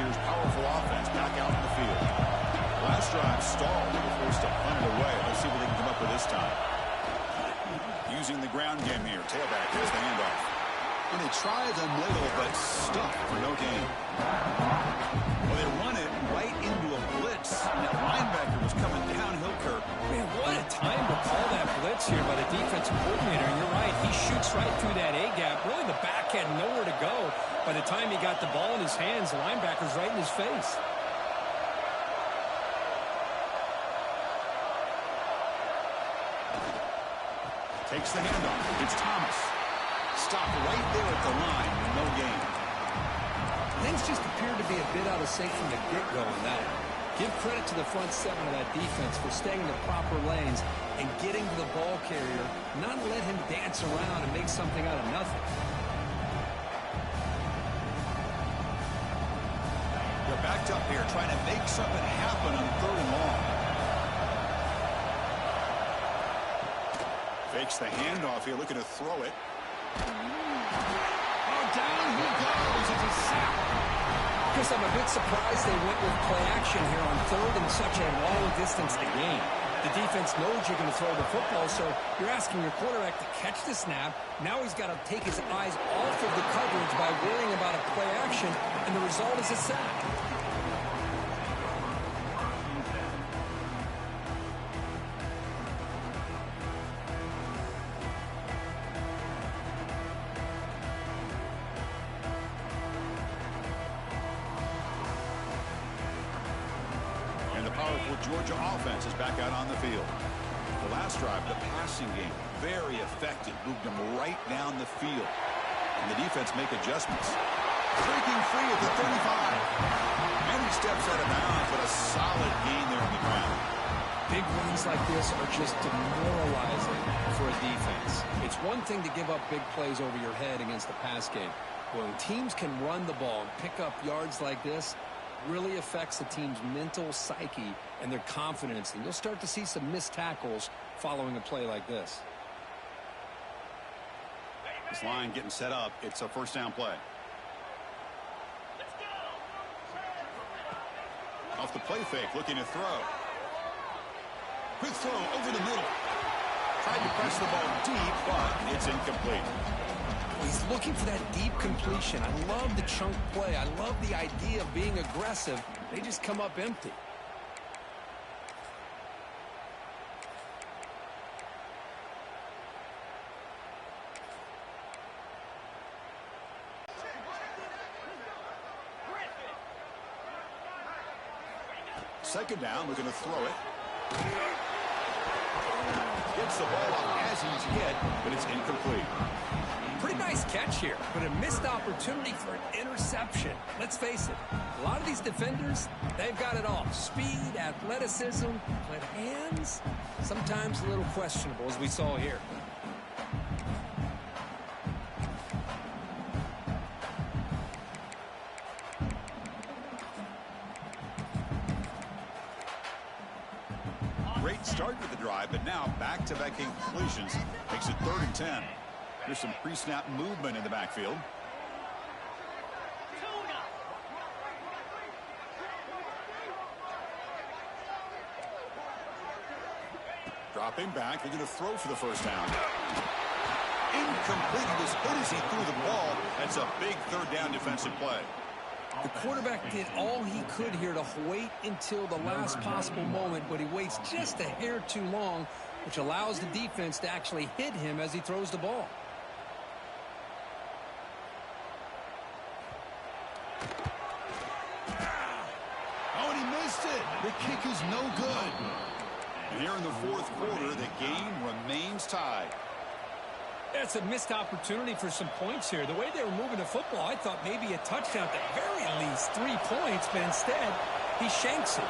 Powerful offense back out in the field. Last drive stalled. They were forced to punt it away. Let's see what they can come up with this time. Using the ground game here. Tailback has the handoff. And they tried the middle, but stuck for no gain. Well, they run it right into a blitz. And that linebacker was coming downhill, Kirk. Man, what a time to call that blitz here by the defensive coordinator. And you're right. He shoots right through that A-gap. Really, the back had nowhere to go. By the time he got the ball in his hands, the linebacker's right in his face. Takes the handoff. It's Thomas. Stopped right there at the line. No gain. Things just appeared to be a bit out of sync from the get-go in that. Give credit to the front seven of that defense for staying in the proper lanes and getting to the ball carrier, not let him dance around and make something out of nothing. They're backed up here trying to make something happen on third and long. Fakes the handoff here, looking to throw it. Oh, down he goes. It's a sack. Chris, I'm a bit surprised they went with play action here on third and such a long distance to gain. The defense knows you're going to throw the football, so you're asking your quarterback to catch the snap. Now he's got to take his eyes off of the coverage by worrying about a play action, and the result is a sack. powerful Georgia offense is back out on the field. The last drive, the passing game, very effective. Moved them right down the field. And the defense make adjustments. Breaking free at the 35. And he steps out of bounds, but a solid gain there on the ground. Big runs like this are just demoralizing for a defense. It's one thing to give up big plays over your head against the pass game. When teams can run the ball and pick up yards like this, really affects the team's mental psyche and their confidence. And you'll start to see some missed tackles following a play like this. This line getting set up. It's a first down play. Off the play fake, looking to throw. Quick throw over the middle. Tried to press the ball deep, but it's incomplete. He's looking for that deep completion. I love the chunk play. I love the idea of being aggressive. They just come up empty. Second down, looking to throw it. Gets the ball off as he's hit, but it's incomplete. Pretty nice catch here, but a missed opportunity for an interception. Let's face it, a lot of these defenders, they've got it all. Speed, athleticism, but hands, sometimes a little questionable, as we saw here. Great start to the drive, but now back-to-back completions makes it 3rd and 10. There's some pre-snap movement in the backfield. Dropping back, they're going to throw for the first down. Incomplete. He was hit as he threw the ball. That's a big 3rd down defensive play. The quarterback did all he could here to wait until the last possible moment, but he waits just a hair too long, which allows the defense to actually hit him as he throws the ball. Oh, and he missed it. The kick is no good. And here in the 4th quarter, the game remains tied. That's a missed opportunity for some points here. The way they were moving the football, I thought maybe a touchdown at the very least, 3 points, but instead, he shanks it.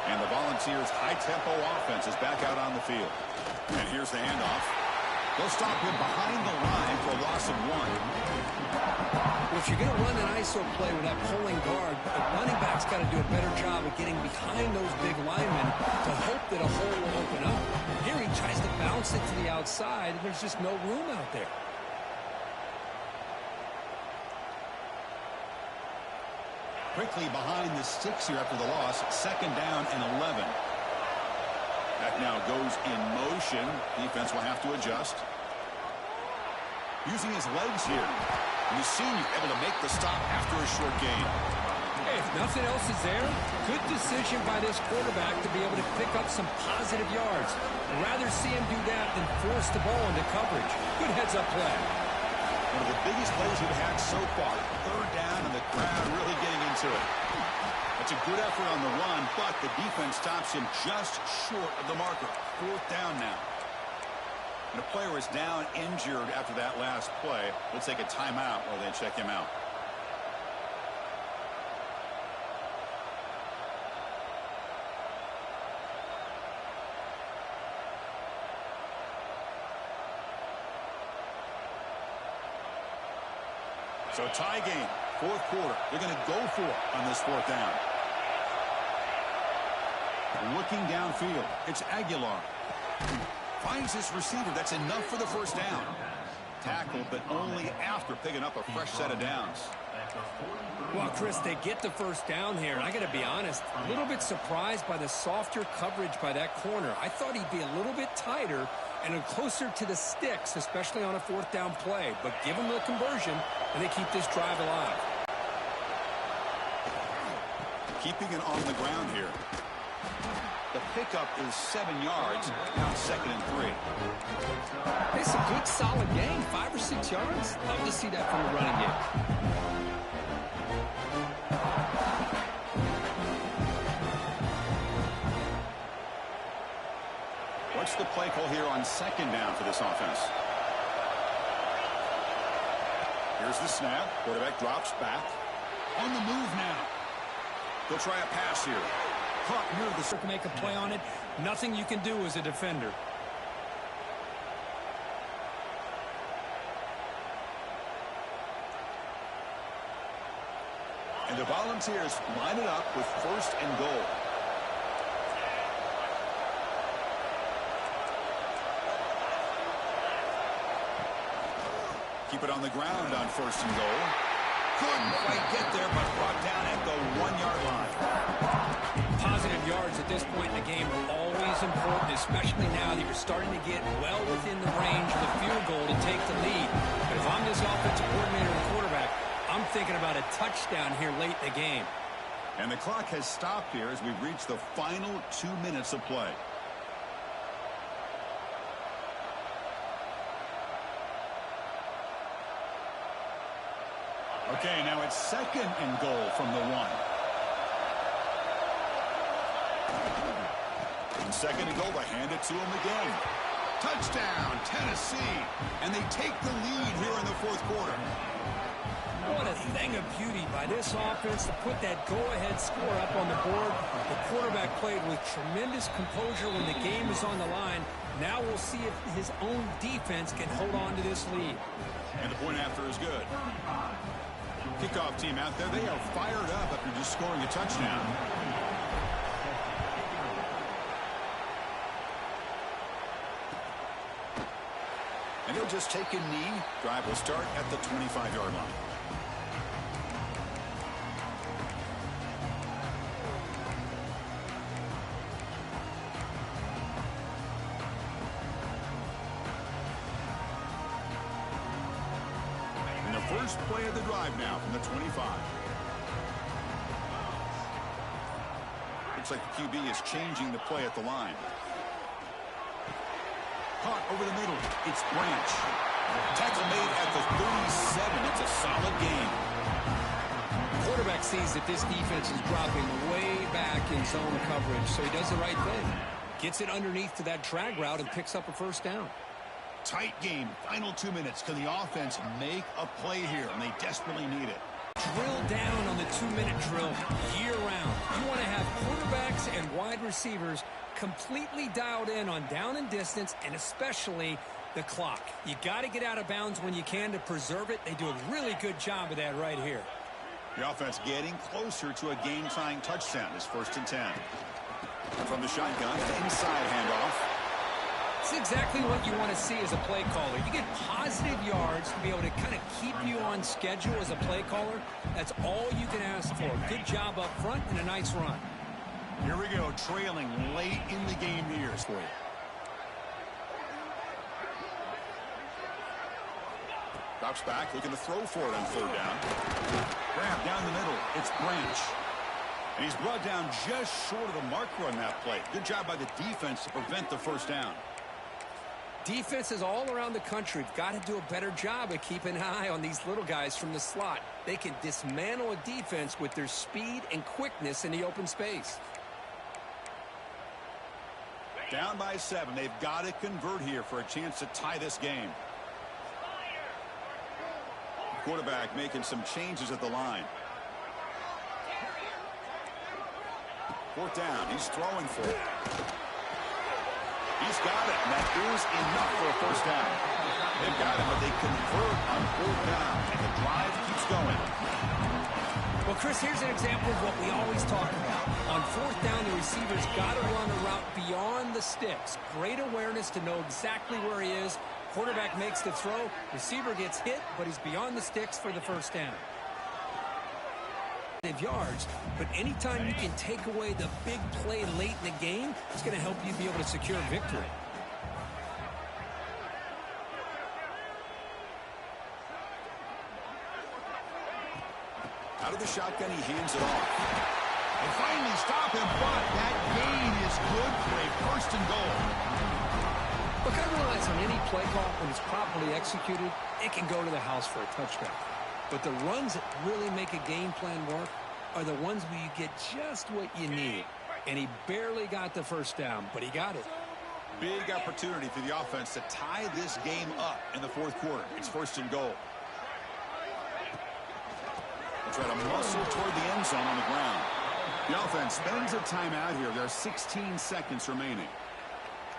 And the Volunteers' high-tempo offense is back out on the field. And here's the handoff. They'll stop him behind the line for a loss of 1. Well, if you're going to run an ISO play with that pulling guard, the running back's got to do a better job of getting behind those big linemen to hope that a hole will open up. Here he tries to bounce it to the outside, and there's just no room out there. Quickly behind the sticks here after the loss. 2nd down and 11. That now goes in motion. Defense will have to adjust. Using his legs here. And the senior able to make the stop after a short gain. Hey, if nothing else is there, good decision by this quarterback to be able to pick up some positive yards. I'd rather see him do that than force the ball into coverage. Good heads-up play. One of the biggest plays we've had so far. 3rd down and the crowd really getting into it. That's a good effort on the run, but the defense stops him just short of the marker. 4th down now. And a player is down injured after that last play. We'll take a timeout while they check him out. So tie game, 4th quarter. They're going to go for it on this 4th down. Looking downfield, it's Aguilar. Finds his receiver. That's enough for the first down. Tackled, but only after picking up a fresh set of downs. Well, Chris, they get the first down here, and I got to be honest, a little bit surprised by the softer coverage by that corner. I thought he'd be a little bit tighter and closer to the sticks, especially on a 4th down play. But give them the conversion, and they keep this drive alive. Keeping it on the ground here. The pickup is 7 yards, now 2nd and 3. It's a good, solid gain, 5 or 6 yards. Love to see that from the running game. What's the play call here on second down for this offense? Here's the snap. Quarterback drops back. On the move now. They'll try a pass here. Caught near the... To make a play on it, nothing you can do as a defender. And the Volunteers line it up with first and goal. Keep it on the ground on first and goal. Couldn't quite get there, but brought down at the 1-yard line. Positive yards at this point in the game are always important, especially now that you're starting to get well within the range of the field goal to take the lead. But if I'm this offensive coordinator and quarterback, I'm thinking about a touchdown here late in the game. And the clock has stopped here as we've reached the final 2 minutes of play. Okay, now it's second and goal from the 1. And second and goal, they hand it to him again. Touchdown, Tennessee. And they take the lead here in the fourth quarter. What a thing of beauty by this offense to put that go-ahead score up on the board. The quarterback played with tremendous composure when the game is on the line. Now we'll see if his own defense can hold on to this lead. And the point after is good. Kickoff team out there, they are fired up after just scoring a touchdown. And he'll just take a knee. Drive will start at the 25-yard line. First play of the drive now from the 25. Looks like the QB is changing the play at the line. Caught over the middle. It's Branch. Tackle made at the 37. It's a solid game. Quarterback sees that this defense is dropping way back in zone coverage, so he does the right thing. Gets it underneath to that drag route and picks up a first down. Tight game. Final 2 minutes. Can the offense make a play here? And they desperately need it. Drill down on the 2-minute drill year-round. You want to have quarterbacks and wide receivers completely dialed in on down and distance, and especially the clock. You got to get out of bounds when you can to preserve it. They do a really good job of that right here. The offense getting closer to a game-tying touchdown. It's first and 10. From the shotgun, inside handoff. It's exactly what you want to see as a play caller. You get positive yards to be able to kind of keep you on schedule as a play caller. That's all you can ask for. Good job up front and a nice run. Here we go, trailing late in the game here for you. Drops back, looking to throw for it on third down. Grab down the middle. It's Branch. And he's brought down just short of the marker on that play. Good job by the defense to prevent the first down. Defenses all around the country have got to do a better job of keeping an eye on these little guys from the slot. They can dismantle a defense with their speed and quickness in the open space. Down by 7. They've got to convert here for a chance to tie this game. Quarterback making some changes at the line. Fourth down. He's throwing for it. He's got it, and that is enough for a first down. They've got it, but they convert on fourth down, and the drive keeps going. Well, Chris, here's an example of what we always talk about. On fourth down, the receiver's got to run a route beyond the sticks. Great awareness to know exactly where he is. Quarterback makes the throw. Receiver gets hit, but he's beyond the sticks for the first down. Yards, but anytime you can take away the big play late in the game, it's going to help you be able to secure victory. Out of the shotgun, he hands it off. They finally stop him, but that gain is good for a first and goal. Look, I realize on any play call, when it's properly executed, it can go to the house for a touchdown. But the runs that really make a game plan work are the ones where you get just what you need. And he barely got the first down, but he got it. Big opportunity for the offense to tie this game up in the fourth quarter. It's 1st and goal. They'll try to muscle toward the end zone on the ground. The offense spends a timeout here. There are 16 seconds remaining.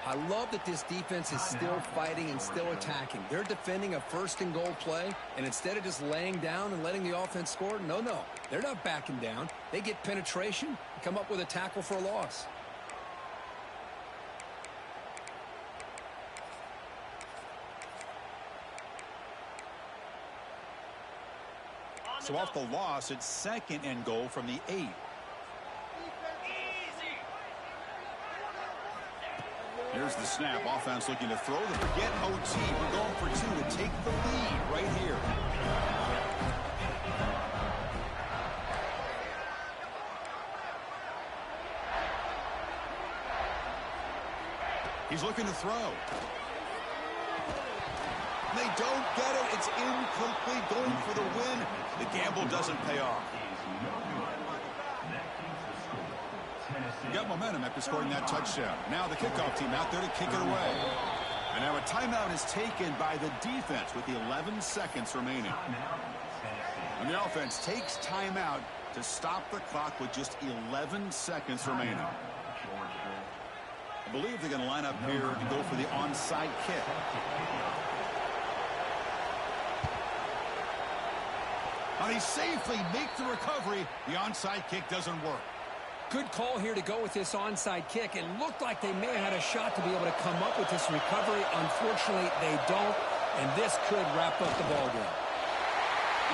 I love that this defense is still fighting and still attacking. They're defending a 1st and goal play, and instead of just laying down and letting the offense score, no. They're not backing down. They get penetration and come up with a tackle for a loss. So off the loss, it's 2nd and goal from the 8. Here's the snap. Offense looking to throw. They forget OT. We're going for 2 to take the lead right here. He's looking to throw. They don't get it. It's incomplete. Going for the win. The gamble doesn't pay off. Got momentum after scoring that touchdown. Now the kickoff team out there to kick it away. And now a timeout is taken by the defense with the 11 seconds remaining. And the offense takes timeout to stop the clock with just 11 seconds remaining. I believe they're going to line up here to go for the onside kick. And he safely makes the recovery. The onside kick doesn't work. Good call here to go with this onside kick. It looked like they may have had a shot to be able to come up with this recovery. Unfortunately, they don't, and this could wrap up the ball game.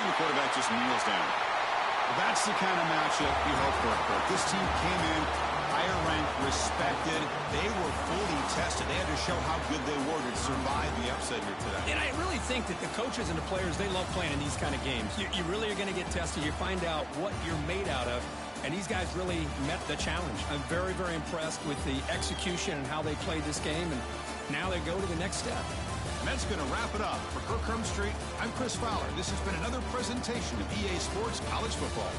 And the quarterback just kneels down. Well, that's the kind of matchup you hope for. This team came in higher ranked, respected. They were fully tested. They had to show how good they were to survive the upset here today. And I really think that the coaches and the players, they love playing in these kind of games. You really are going to get tested. You find out what you're made out of. And these guys really met the challenge. I'm very, very impressed with the execution and how they played this game. And now they go to the next step. And that's going to wrap it up. For Kirk Street, I'm Chris Fowler. This has been another presentation of EA Sports College Football.